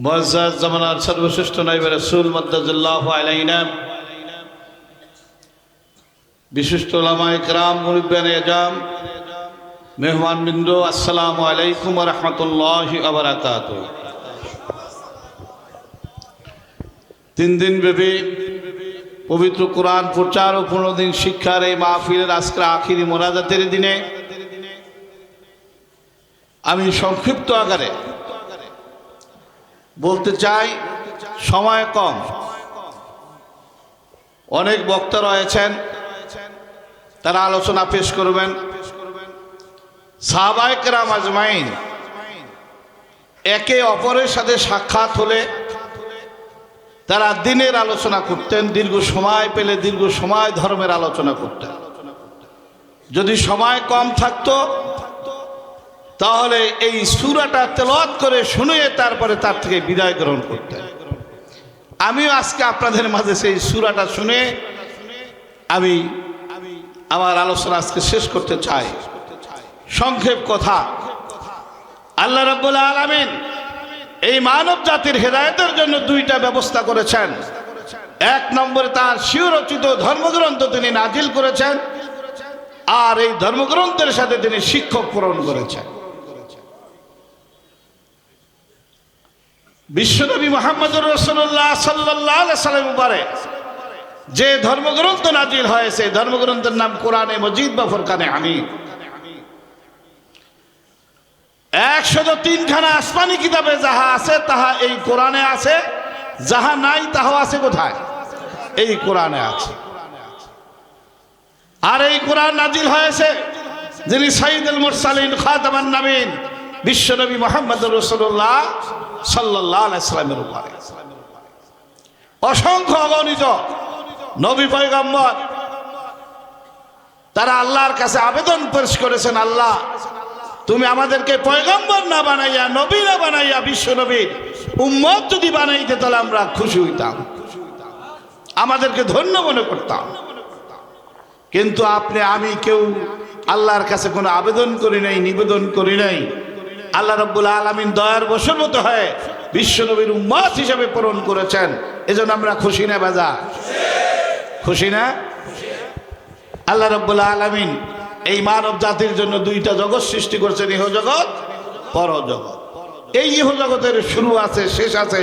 মুআজ্জাজ জামানার সর্বশ্রেষ্ঠ নায়েবে রাসূল মাদ্দাজাল্লাহু আলাইনা, বিশিষ্ট উলামায়ে কেরাম, মুরিব্বানে আজম, মেহমানবৃন্দ, আসসালামু আলাইকুম ওয়া রাহমাতুল্লাহি ওয়া বারাকাতুহু। 3 দিন ব্যাপী পবিত্র কোরআন প্রচার ও 15 দিন শিক্ষার এই মাহফিলের আজকের আখিরি মোনাজাতের দিনে আমি সংক্ষিপ্ত আকারে বলতে চাই, সময় কম, অনেক বক্তা রয়েছেন, তারা আলোচনা পেশ করবেন। সাহাবায়ে কেরাম আজমাইন একে অপরের সাথে সাক্ষাৎ হলে তারা দিনের আলোচনা করতেন, দীর্ঘ সময় পেলে দীর্ঘ সময় ধর্মের আলোচনা করতেন। যদি সময় কম থাকতো তাহলে এই সূরাটা তেলাওয়াত করে শুনিয়ে তারপরে তার থেকে বিদায় গ্রহণ করতেন। আমিও আজকে আপনাদের মাঝে সেই সূরাটা শুনে আমি আমার আলোচনা আজকে শেষ করতে চাই। সংক্ষেপ কথা, আল্লাহ রাব্বুল আলামিন এই মানব জাতির হেদায়েতের জন্য 2টা ব্যবস্থা করেছেন। 1 নম্বরে তার স্বীয়রচিত ধর্মগ্রন্থ তিনি নাজিল করেছেন, আর এই ধর্মগ্রন্থের সাথে তিনি শিক্ষক প্রেরণ করেছেন। বিশ্বনবী মুহাম্মদুর রাসূলুল্লাহ সাল্লাল্লাহু আলাইহি ওয়াসাল্লাম উপরে যে ধর্মগ্রন্থ নাজিল হয়েছে, ধর্মগ্রন্থের নাম কোরআনে মজিদ বা ফুরকানে হামিদ। 103 খানা আসমানি কিতাবে যাহা আছে তাহা এই কোরআনে আছে, যাহা নাই তাহা আছে কোথায়? এই কোরআনে আছে। আর এই কোরআন নাজিল হয়েছে যিনি সাইয়্যিদুল মুরসালিন খাতামান নবীন বিশ্বনবী মুহাম্মদুর রাসূলুল্লাহ সাল্লাল্লাহু আলাইহি ওয়াসাল্লামের উপরে। অসংখ্য অগণিত নবী পয়গম্বর তারা আল্লাহর কাছে আবেদন পেশ করেছেন, আল্লাহ তুমি আমাদেরকে পয়গম্বর না বানাইয়া, নবী না বানাইয়া, বিশ্ব নবীর উম্মত যদি বানাইতে তাহলে আমরা খুশি হইতাম, আমাদেরকে ধন্য মনে করতাম। কিন্তু আমি কেউ আল্লাহর কাছে কোনো আবেদন করি নাই, নিবেদন করি নাই। আল্লাহ রাব্বুল আলামিন দয়ার বশবর্তী হয়ে বিশ্ব নবীর উম্মত হিসেবে প্রেরণ করেছেন। এজন্য আমরা খুশি না বাজা? খুশি না? আল্লাহ রাব্বুল আলামিন এই মানব জাতির জন্য 2টা জগৎ সৃষ্টি করেছেন, ইহজগৎ, পরজগৎ। এই ইহজগতের শুরু আছে, শেষ আছে,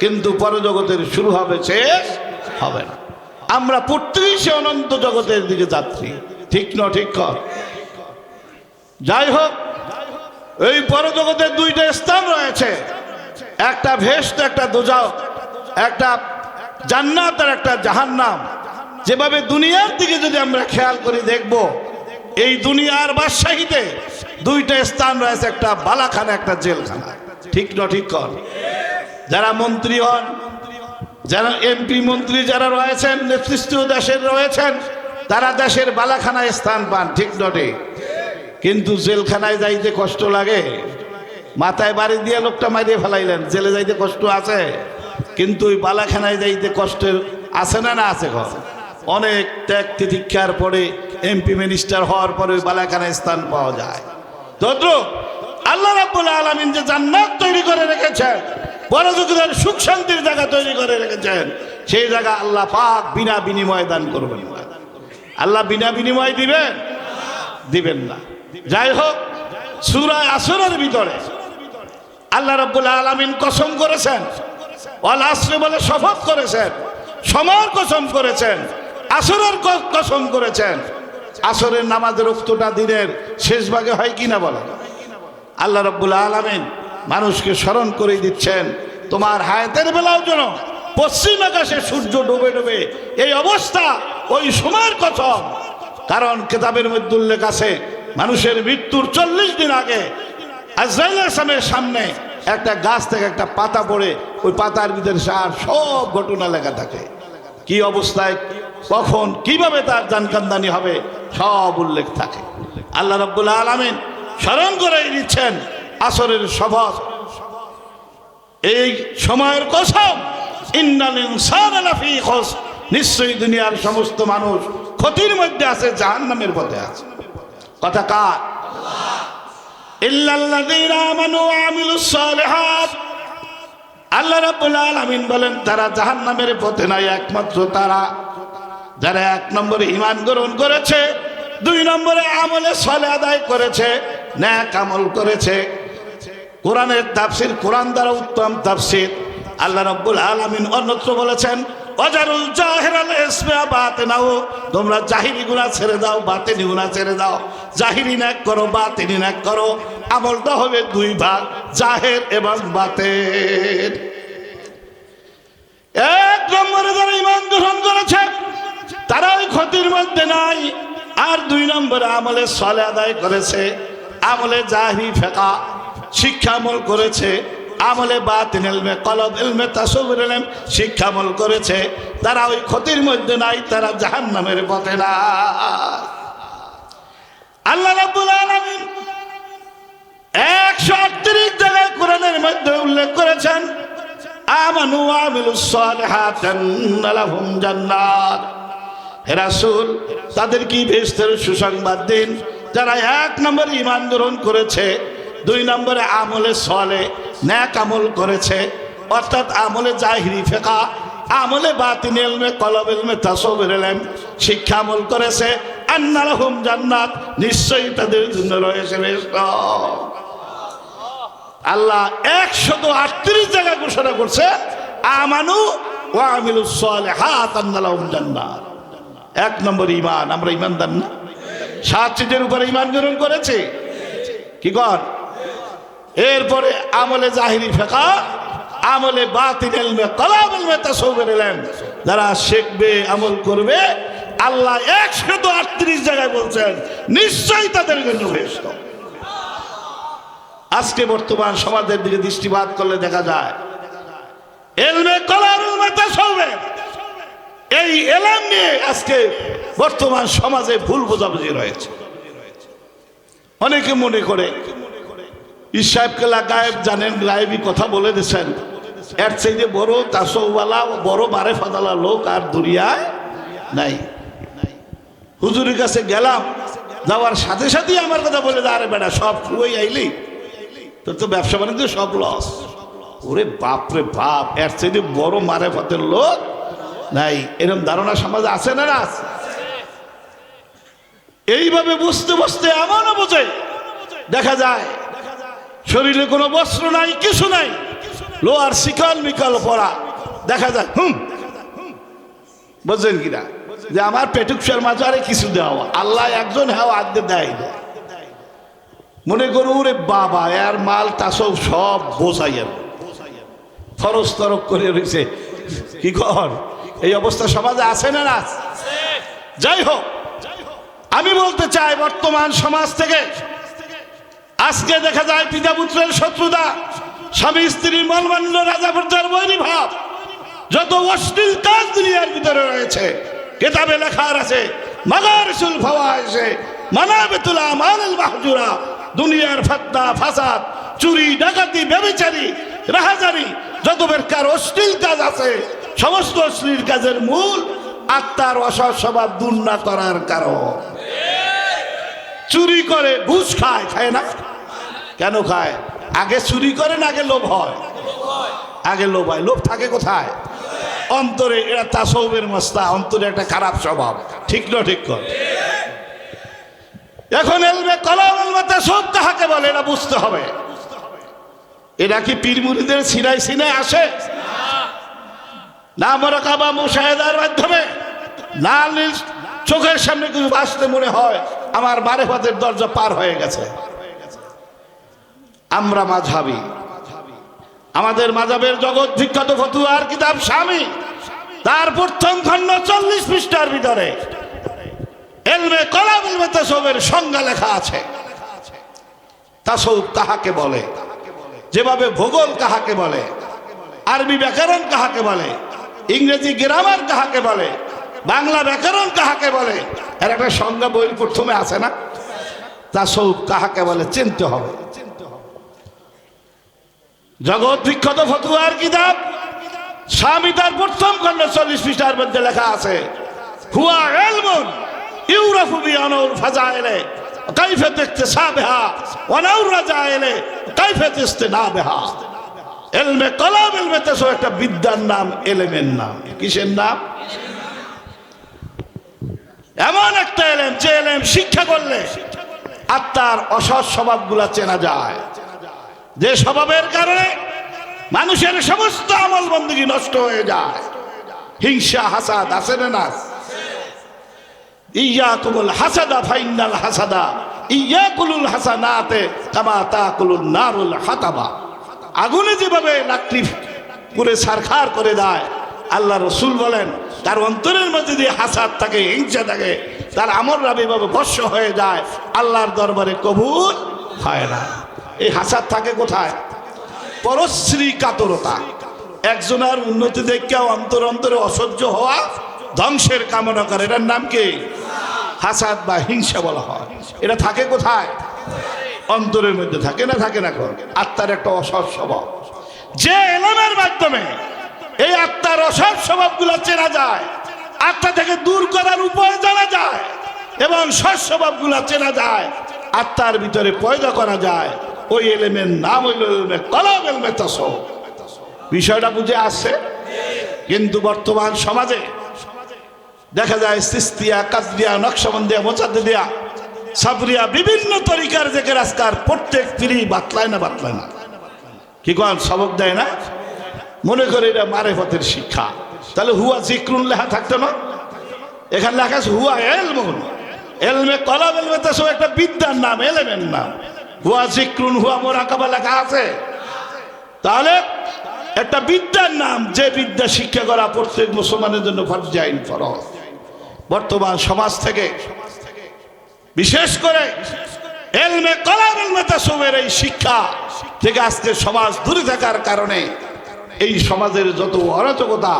কিন্তু পরজগতের শুরু হবে, শেষ হবে না। আমরা প্রত্যেকেই সে অনন্ত জগতের দিকে যাত্রী, ঠিক না? ঠিক কর। যাই হোক, এই পরজগতের 2টা স্থান রয়েছে, একটা ভেস্ট, একটা দোজখ, একটা জান্নাত আর একটা জাহান্নাম। যেভাবে দুনিয়ার দিকে যদি আমরা খেয়াল করে দেখব, এই দুনিয়ার বাদশাহীতে 2টা স্থান রয়েছে, একটা বালাখানা, একটা জেলখানা, ঠিক না? ঠিক কর। যারা মন্ত্রী হন, যারা এমপি মন্ত্রী যারা রয়েছেন, নেতৃত্ব দেশের রয়েছেন, তারা দেশের বালাখানায় স্থান পান, ঠিক নটে? কিন্তু জেলখানায় যাইতে কষ্ট লাগে। মাথায় বাড়ি দিয়ে লোকটা মারিয়ে ফেলাইলেন, জেলে যাইতে কষ্ট আছে, কিন্তু ওই বালাখানায় যাইতে কষ্টের আছে না? না আছে? অনেক ত্যাগ তিতিক্ষার পরে এমপি মিনিস্টার হওয়ার পরে ওই বালাখানায় স্থান পাওয়া যায়। তদ্রুপ আল্লাহ রাব্বুল আলামিন যে জান্নাত তৈরি করে রেখেছেন, পরজগতের সুখ শান্তির জায়গা তৈরি করে রেখেছেন, সেই জায়গা আল্লাহ পাক বিনা বিনিময়ে দান করবেন না। আল্লাহ বিনা বিনিময় দিবেন? দিবেন না। যাই হোক, সূরা আসরের ভিতরে আল্লাহ রাব্বুল আলামিন কসম করেছেন, ওয়াল আসর বলে শপথ করেছেন, সময়ের কসম করেছেন, আসরের কসম করেছেন। আসরের নামাজের ওয়াক্তটা দিনের শেষ ভাগে হয় কিনা বলেন? আল্লাহ রাব্বুল আলামিন মানুষকে স্মরণ করে দিচ্ছেন, তোমার হায়াতের বেলাও যেন পশ্চিম আকাশে সূর্য ডুবে ডুবে এই অবস্থা, ওই সময়ের কসম। কারণ কিতাবের মধ্যে উল্লেখ আছে, মানুষের মৃত্যুর 40 দিন আগে আজরাইল আলাইহিস সালামের সামনে একটা গাছ থেকে একটা পাতা পড়ে, ওই পাতার ভিতরে সব ঘটনা লেখা থাকে, কি অবস্থায়, কখন, কিভাবে তার জানকান্দানি হবে, সব উল্লেখ থাকে। আল্লাহ রাব্বুল আলামিন স্মরণ করে দিচ্ছেন আসরের শপথ, এই সময়ের কসম, ইন্নাল ইনসানা লাফি খুসর, নিশ্চয়ই দুনিয়ার সমস্ত মানুষ ক্ষতির মধ্যে আছে, জাহান্নামের পথে আছে। কথা কার? ইল্লাল্লাযীনা আমানু ওয়া আমিলুস সালিহাত, আল্লাহ রাব্বুল আলামিন বলেন তারা জাহান্নামের পথে নাই, একমাত্র তারা যারা 1 নম্বরে ঈমান গ্রহণ করেছে, 2 নম্বরে আমলে সালেহ আদায় করেছে, নেক আমল করেছে। কোরআনের তাফসীর, কোরআন দ্বারা উত্তম তাফসীর। আল্লাহ রাব্বুল আলামিন অন্যত্র বলেছেন ওয়াজারুল জাহিরাল ইসমা বাতিনাহু, তোমরা জাহিরি গুনাহ ছেড়ে দাও, বাতিনি গুনাহ ছেড়ে দাও। জাহিরি নেক করো, বাতিনি নেক করো। আমলটা হবে 2 ভাগ, জাহির এবং বাতিন। 1 নম্বরে যারা ঈমান গ্রহণ করেছে তারা ওই ক্ষতির মধ্যে নাই। আর 2 নম্বরে আমলে সালেহ আদায় করেছে, আমলে জাহিরি ফিকহ শিক্ষা আমল করেছে, আমলে বাতিন ইলমে কলব ইলমে তাসাউউর ইলম শিক্ষা আমল করেছে, তারা ওই ক্ষতির মধ্যে নাই, তারা জাহান্নামের পথে না। আল্লাহ রাব্বুল আলামিন 138 জায়গায় কোরআনের মধ্যে উল্লেখ করেছেন আমানু ওয়া আমিলুস সালিহাত আন্না লাহুম জান্নাত। হে রাসূল, তাদের কি বেহেশতের সুসংবাদ দিন যারা 1 নম্বরে ঈমান গ্রহণ করেছে, 2 নম্বরে আমলে সালেহ নেক আমল করেছে, অর্থাৎ আমলে জাহিরি ফিকহ, আমলে বাতিন ইলমে কলব ইলমে তাসাউউর ইলম শিক্ষা আমল করেছে। আন্না লাহুম জান্নাত, নিশ্চয়ই তাদের জন্য রয়েছে বেহেশত। আল্লাহ 138 জায়গা ঘোষণা করছে আমানু ওয়া আমিলুস সালিহাত আন্না লাহুম জান্নাত। 1 নম্বর ঈমান। আমরা ঈমানদার না? 7 চিজের উপরে ঈমান গ্রহণ করেছে, কি কর? এরপরে আমলে জাহিরি ফিকহ, আমলে বাতিন ইলমে কলব ইলমে তাসাউউর ইলম যারা শিখবে, আমল করবে, আল্লাহ 138 জায়গায় বলছেন নিশ্চয়ই তাদের জন্য বেহেশত। আজকে বর্তমান সমাজের দিকে দৃষ্টিপাত করলে দেখা যায় ইলমে কলব ইলমে তাসাউউর এই ইলম নিয়ে আজকে বর্তমান সমাজে ভুল বোঝাবুঝি রয়েছে। অনেকে মনে করে ইসাহেব কেলা গায়েব জানেন, গায়েবী কথা বলে দিয়েছেন, এর চাইতে বড় তাসাউওয়ালা, বড় মারেফাতওয়ালা লোক আর দুনিয়ায় নাই। হুজুরের কাছে গেলাম, যাওয়ার সাথে সাথেই আমার কথা বলে আরে বেটা সব খুঁই আইলি, তোর তো ব্যবসা বাণিজ্য সব লস। ওরে বাপ রে বাপ, এর চাইতে বড় মারেফতের লোক নাই। এরকম ধারণা সমাজে আছে না? এইভাবে বুঝতে বুঝতে এমনও বোঝে দেখা যায় শরীরে কোনো বস্ত্র নাই, কিছু নাই, লোহার শিকল মিকল পরা, দেখা যায় বুঝলেন কিনা যে আমার পেটুকসার মাঝারে কিছু দেওয়া, আল্লাহ একজন হ্যাঁ আগে দেয়। মনে করো ওরে বাবা, এর মাল তাসব সব বোঝাইয়া ফরজ তরক করে রয়েছে, কি কর? এই অবস্থা সমাজে আছে না? যাই হোক, আমি বলতে চাই বর্তমান সমাজ থেকে আজকে দেখা যায় পিতা পুত্রের শত্রুতা, স্বামী স্ত্রীর মলমান্য, রাজা প্রজার বৈরী ভাব, যত অশ্লীল কাজ দুনিয়ার ভিতরে রয়েছে কিতাবে লেখা আছে মাগারিসুল ফাওয়াহিশে মানাবিতুল আমালিল মাহজুরা, দুনিয়ার ফতনা ফাসাদ, চুরি ডাকাতি ব্যভিচারী রাহাজারি, যত প্রকার অশ্লীল কাজ আছে সমস্ত অশ্লীল কাজের মূল আত্মার অসৎ স্বভাব দূর না করার কারণ। চুরি করে, ঘুষ খায়, খায় না? কেন খায়? আগে চুরি করে না আগে লোভ হয়? আগে লোভ হয়। লোভ থাকে কোথায়? অন্তরে। এরা তাসাউফের মস্তা, অন্তরে একটা খারাপ স্বভাব। ঠিক না? ঠিক কর। এখন ইলমে কলম ইলমে তাসাউফ কাকে বলে এটা বুঝতে হবে। এরা কি পীর মুরিদের সিনায় সিনায় আসে? না মুরাকাবা মুশাহাদার মাধ্যমে, না চোখের সামনে কিছু ভাসতে মনে হয় আমার মারিফাতের দরজা পার হয়ে গেছে। আমরা মাযহাবী, আমাদের মাযহাবের জগৎ বিখ্যাত ফতুয়ার কিতাব শামী, তার প্রথম খণ্ড 40 পৃষ্ঠার ভিতরে ইলমে কলম ইলমে তাসাউফের সংজ্ঞা লেখা আছে। তাসাউফ কাহাকে বলে, যেভাবে ভূগোল কাহাকে বলে, আরবি ব্যাকরণ কাহাকে বলে, ইংরেজি গ্রামার কাহাকে বলে, বাংলা ব্যাকরণ কাহাকে বলে, এর একটা সংজ্ঞা বই প্রথমে আছে না? তাসাউফ কাহাকে বলে চিনতে হবে। জগৎ বিখ্যাত ফতুয়ার কিতাব শামী তার প্রথম খণ্ড 40 পৃষ্ঠার মধ্যে লেখা আছে হুয়া ইলমুন ইউরাফু বিআনুল ফাজাইলে কাইফাত ইকতিসাবিহা ওয়া নাউর রাজাইলে কাইফাত ইস্তিনাবিহা। এলমে কলাম এলমে তাসও একটা বিদ্যার নাম, এলেমের নাম। কিসের নাম? এমন একটা এলেম যে এলেম শিক্ষা করলে আত্মার অসৎ স্বভাবগুলা চেনা যায়, যে স্বভাবের কারণে মানুষের সমস্ত আমল বন্দী নষ্ট হয়ে যায়। হিংসা হাসাদ আছে না? ইয়াকুমুল হাসাদা ফাইনাল হাসাদা ইয়াকুলুল হাসানাতে কামা তাকুলুন নারুল হাতাবা। আগুনে যেভাবে লাকড়ি পুরে ছারখার করে দেয়, আল্লাহ রসুল বলেন তার অন্তরের মধ্যে যদি হাসাদ থাকে, হিংসা থাকে, তার আমলরা এভাবে ভস্ম হয়ে যায়, আল্লাহর দরবারে কবুল হয় না। এই হাসাদ থাকে কোথায়? পরশ্রী কাতরতা, একজনের উন্নতি দেখে অন্তর অন্তরে অসহ্য হওয়া, ধ্বংসের কামনা করে, এটার নাম কি? হাসাদ বা হিংসা বলা হয়। এটা থাকে কোথায়? অন্তরের মধ্যে থাকে না, থাকে না? আত্মার একটা অসৎ স্বভাব, যে এলেমের মাধ্যমে এই আত্মার অসৎ স্বভাবগুলো চেনা যায়, আত্মা থেকে দূর করার উপায় জানা যায়, এবং সৎ স্বভাবগুলো চেনা যায়, আত্মার ভিতরে পয়দা করা যায়, ওই এলেমের নাম হইল এলমে কলম, এলমে তাসও। বিষয়টা বুঝে আসছে? কিন্তু বর্তমান সমাজে দেখা যায় সিস্তিয়া, কাদরিয়া, নকশবন্দিয়া, মোজাদ্দিদিয়া, সাবরিয়া, বিভিন্ন তরিকার জেকের আজকার প্রত্যেক পীরি বাতলায় না, বাতলায় না, কি কোন সবক দেয় না, মনে করে এটা মারেফতের শিক্ষা। তাহলে হুয়া জিক্রুন লেখা থাকতো না? এখানে লেখা আছে হুয়া এলমুন, এলমে কলম এলমে তাসও একটা বিদ্যার নাম, এলেমের নাম। হুয়া জিক্রুন, হুয়া মুরাকাবা লেখা আছে। তাহলে একটা বিদ্যার নাম, যে বিদ্যা শিক্ষা করা প্রত্যেক মুসলমানের জন্য ফরজ আইন, ফরজ। বর্তমান সমাজ থেকে বিশেষ করে এলমে কলম এলমে তাসওয়ের এই শিক্ষা থেকে আজকে সমাজ দূরে থাকার কারণে এই সমাজের যত অরাজকতা,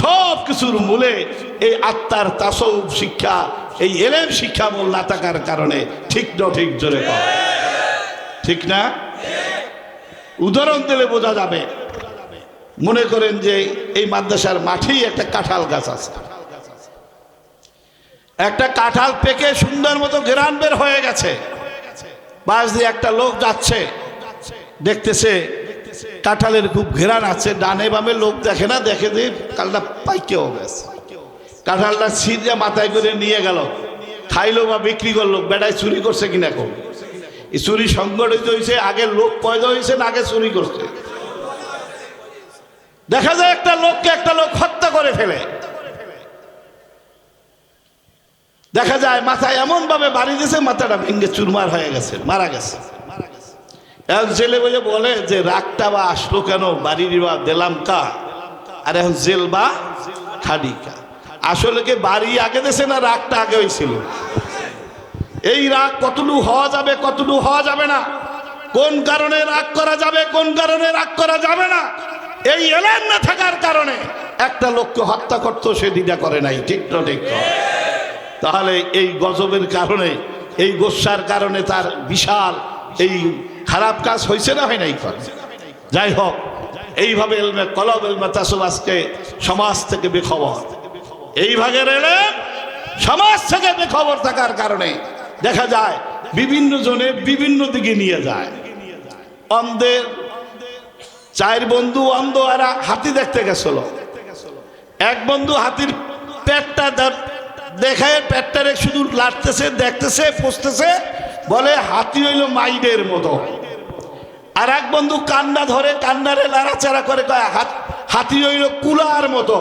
সব কিছুর মূলে এই আত্মার তাসউফ শিক্ষা, এই এলেম শিক্ষা মূল না থাকার কারণে। ঠিক না? ঠিক জোরে কর, ঠিক না? উদাহরণ দিলে বোঝা যাবে। মনে করেন যে এই মাদ্রাসার মাঠেই একটা কাঁঠাল গাছ আছে, একটা কাঁঠাল পেকে সুন্দর মতো ঘেরান বের হয়ে গেছে, বাস দিয়ে একটা লোক যাচ্ছে, দেখতেছে কাঁঠালের খুব ঘেরান আছে, ডানে বামে লোক দেখে না, দেখে যে কাঁঠালটা পাইকেও গেছে। কাঁঠালটা ছিঁড়ে মাথায় করে নিয়ে গেল, খাইলো বা বিক্রি করলো। বেটায় চুরি করছে কিনা? কম এই চুরি সংগঠিত হয়েছে, আগে লোক পয়দা হয়েছে না আগে চুরি করছে? দেখা যায় একটা লোককে একটা লোক হত্যা করে ফেলে, দেখা যায় মাথায় এমন ভাবে বাড়ি দিয়েছে, মাথাটা ভেঙে চুরমার হয়ে গেছে, মারা গেছে। এখন জেলে বলে বলে যে রাগটা বা আসলো কেন, বাড়ি বা দিলাম কা, আর এখন জেল বা খাডি কা। আসলে কি বাড়ি আগে দিয়েছে না রাগটা আগে হয়েছিল? এই রাগ কতটুকু হওয়া যাবে, কতটুকু হওয়া যাবে না, কোন কারণে রাগ করা যাবে, কোন কারণে রাগ করা যাবে না, এই এলেম না থাকার কারণে একটা লোককে হত্যা করতো, সে দ্বিধা করে নাই। ঠিক না? ঠিক। তাহলে এই গজবের কারণে, এই গোস্বার কারণে তার বিশাল এই খারাপ কাজ হয়েছে না, হয় নাই? যাই হোক, এইভাবে এলমে কলম এলমে তাসও আজকে সমাজ থেকে বেখবর। এই ভাগের এলেম সমাজ থেকে বেখবর থাকার কারণে দেখা যায় বিভিন্ন জনে বিভিন্ন দিকে নিয়ে যায়। অন্ধের চার বন্ধু অন্ধ, এরা হাতি দেখতে গেছিল। এক বন্ধু হাতির পেটটা দেখে, পেটটারে শুধু লাটতেছে, দেখতেছে, পুষতেছে, বলে হাতি হইল মাইদের মতো। আর এক বন্ধু কান্না ধরে, কান্নারে লাড়াচাড়া করে, কয় হাতি হইল কুলার মতো।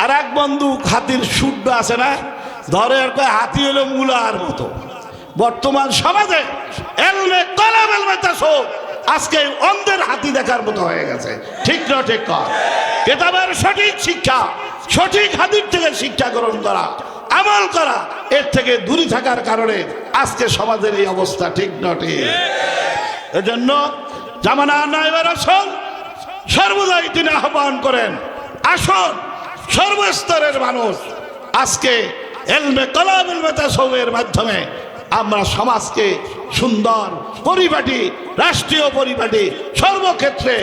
আর এক বন্ধু হাতির সুড আছে না, ধরে আর কয় হাতি হইল মুলার মতো। বর্তমান সমাজে এলমে কলম এলমে তাসও আজকে অন্ধের হাতি দেখার মতো হয়ে গেছে। ঠিক না? ঠিক কর। কিতাবের সঠিক শিক্ষা, সঠিক হাদিস থেকে শিক্ষা গ্রহণ করা, আমল করা, এর থেকে দূরে থাকার কারণে আজকে সমাজের এই অবস্থা। ঠিক না? ঠিক। এজন্য জামানা নায়েবে রাসূল সর্বদাই তিনি আহ্বান করেন, আসুন সর্বস্তরের মানুষ আজকে এলমে কলম এলমে তাসওয়ের মাধ্যমে আমরা সমাজকে সুন্দর পরিপাটি, রাষ্ট্রীয় পরিপাটি, সর্বক্ষেত্রে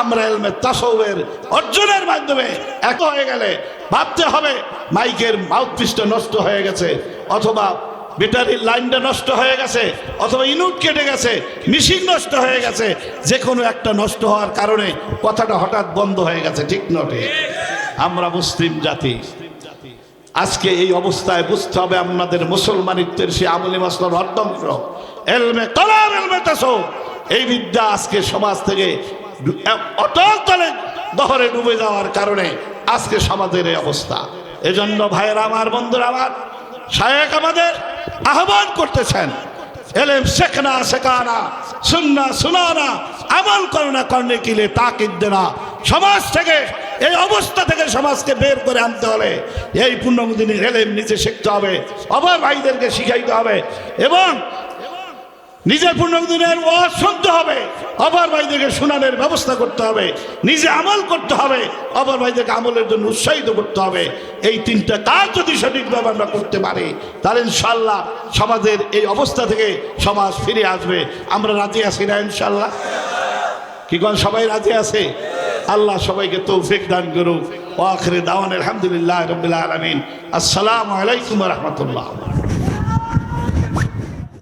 আমরা এলমে তাসওয়ের অর্জনের মাধ্যমে এক হয়ে গেলে ভাবতে হবে মাইকের মাউথপিসটা নষ্ট হয়ে গেছে, অথবা ব্যাটারির লাইনটা নষ্ট হয়ে গেছে, অথবা ইউনিট কেটে গেছে, মেশিন নষ্ট হয়ে গেছে, যে কোনো একটা নষ্ট হওয়ার কারণে কথাটা হঠাৎ বন্ধ হয়ে গেছে, ঠিক নটে? আমরা মুসলিম জাতি আজকে এই অবস্থায় বুঝতে হবে আমাদের মুসলমানিত্বের সে আমলি মাসলার অর্ধন্ত্র এলমে কলাম এলমে তাসাউফ, এই বিদ্যা আজকে সমাজ থেকে অটল তলে দহরে ডুবে যাওয়ার কারণে আজকে সমাজের এই অবস্থা। এজন্য ভাইয়েরা আমার, বন্ধুরা আমার, শায়েখ আমাদের আহ্বান করতেছেন, এলেম শেখনা শেখানা, সুন্না সুনানা, আমল করনা করনে কিলে তাকিদ দেনা। সমাজ থেকে, এই অবস্থা থেকে সমাজকে বের করে আনতে হলে এই পূর্ণদিনের এলেম নিজে শিখতে হবে, অপর ভাইদেরকে শিখাইতে হবে, এবং নিজের পূর্ণদিনের ওয়াজ শুনতে হবে, অপর ভাইদেরকে শোনানোর ব্যবস্থা করতে হবে, নিজে আমল করতে হবে, অপর ভাইদেরকে আমলের জন্য উৎসাহিত করতে হবে। এই তিনটা কাজ যদি সঠিকভাবে আমরা করতে পারি, তাহলে ইনশাল্লাহ সমাজের এই অবস্থা থেকে সমাজ ফিরে আসবে। আমরা রাজি আছি না ইনশাল্লাহ? কি কোন সবাই রাজি আছে? আল্লাহ সবাইকে তৌফিক দান করুক। ওয়া আখিরি দাওয়ানা আলহামদুলিল্লাহি রাব্বিল আলামিন। আসসালামু আলাইকুম ওয়া রাহমাতুল্লাহ।